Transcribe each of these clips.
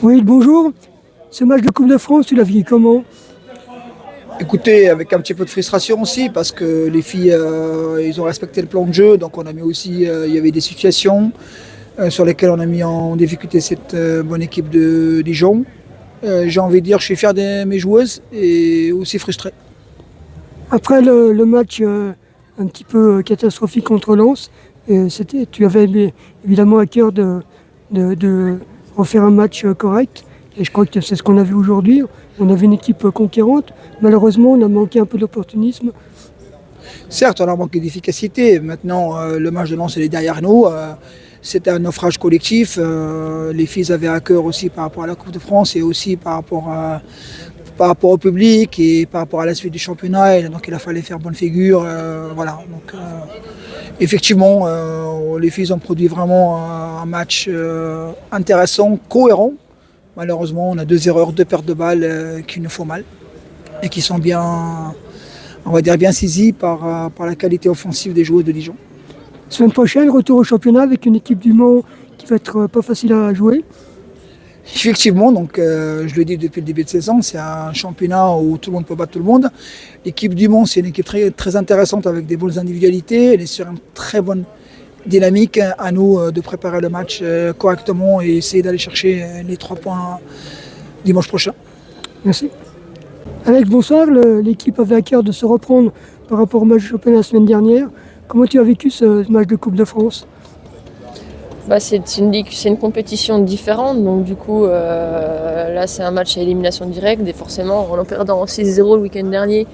Oui, bonjour. Ce match de Coupe de France, tu l'as vu comment? Écoutez, avec un petit peu de frustration aussi, parce que les filles, ils ont respecté le plan de jeu, donc on a mis aussi, il y avait des situations sur lesquelles on a mis en difficulté cette bonne équipe de Dijon. J'ai envie de dire, je suis fier de mes joueuses et aussi frustré. Après le match un petit peu catastrophique contre Lens, tu avais évidemment à cœur de refaire un match correct. Et je crois que c'est ce qu'on a vu aujourd'hui. On avait une équipe conquérante. Malheureusement, on a manqué un peu d'opportunisme. Certes, on a manqué d'efficacité. Maintenant, le match de Lens, il est derrière nous. C'était un naufrage collectif. Les filles avaient à cœur aussi par rapport à la Coupe de France et aussi par rapport au public et par rapport à la suite du championnat. Et donc il a fallu faire bonne figure. Voilà. Donc, effectivement, les filles ont produit vraiment un match intéressant, cohérent. Malheureusement, on a 2 erreurs, 2 pertes de balles qui nous font mal et qui sont bien, on va dire, bien saisies par la qualité offensive des joueuses de Dijon. Semaine prochaine, retour au championnat avec une équipe du Mans qui va être pas facile à jouer. Effectivement, donc je le dis depuis le début de saison, c'est un championnat où tout le monde peut battre tout le monde. L'équipe du Mans, c'est une équipe très, très intéressante avec des bonnes individualités. Elle est sur une très bonne dynamique. À nous de préparer le match correctement et essayer d'aller chercher les 3 points dimanche prochain. Merci. Alex, bonsoir. L'équipe avait à cœur de se reprendre par rapport au match du championnat la semaine dernière. Comment tu as vécu ce match de Coupe de France? C'est une compétition différente, donc du coup là c'est un match à élimination directe et forcément en perdant 6-0 le week-end dernier,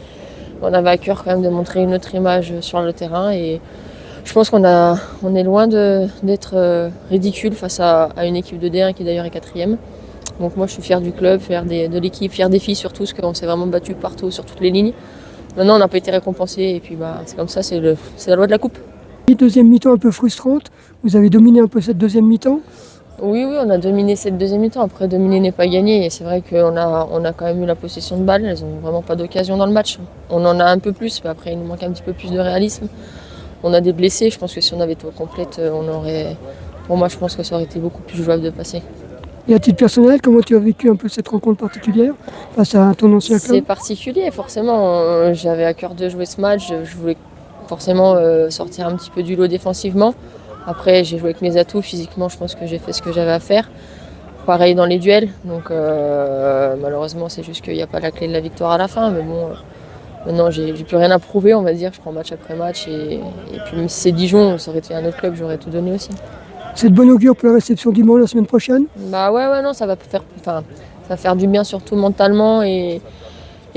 on avait à cœur quand même de montrer une autre image sur le terrain et je pense qu'on est loin d'être ridicule face à une équipe de D1 qui d'ailleurs est 4e. Donc moi je suis fière du club, fière de l'équipe, fière des filles surtout parce qu'on s'est vraiment battu partout sur toutes les lignes. Maintenant on n'a pas été récompensé et puis c'est comme ça, c'est la loi de la coupe. Deuxième mi-temps un peu frustrante, vous avez dominé un peu cette deuxième mi-temps? Oui, on a dominé cette deuxième mi-temps. Après, dominer n'est pas gagner. Et c'est vrai qu'on a quand même eu la possession de balle. Elles n'ont vraiment pas d'occasion dans le match. On en a un peu plus, mais après, il nous manque un petit peu plus de réalisme. On a des blessés. Je pense que si on avait tout complète, pour moi, je pense que ça aurait été beaucoup plus jouable de passer. Et à titre personnel, comment tu as vécu un peu cette rencontre particulière face à ton ancien club? C'est particulier, forcément. J'avais à cœur de jouer ce match. Je voulais forcément sortir un petit peu du lot défensivement. Après, j'ai joué avec mes atouts. Physiquement, je pense que j'ai fait ce que j'avais à faire. Pareil dans les duels. Donc, malheureusement, c'est juste qu'il n'y a pas la clé de la victoire à la fin. Mais bon, maintenant, j'ai plus rien à prouver, on va dire. Je prends match après match. Et puis, même si c'est Dijon, ça aurait été un autre club, j'aurais tout donné aussi. C'est de bon augure pour la réception du Mans la semaine prochaine? Non, ça va faire du bien, surtout mentalement et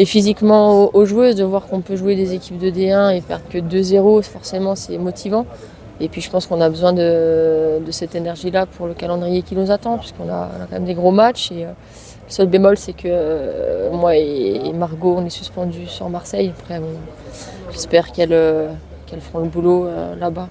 physiquement aux joueuses, de voir qu'on peut jouer des équipes de D1 et perdre que 2-0, forcément c'est motivant. Et puis je pense qu'on a besoin de cette énergie-là pour le calendrier qui nous attend, puisqu'on a quand même des gros matchs. Et le seul bémol, c'est que moi et Margot, on est suspendus sur Marseille. Après, j'espère qu'elles feront le boulot là-bas.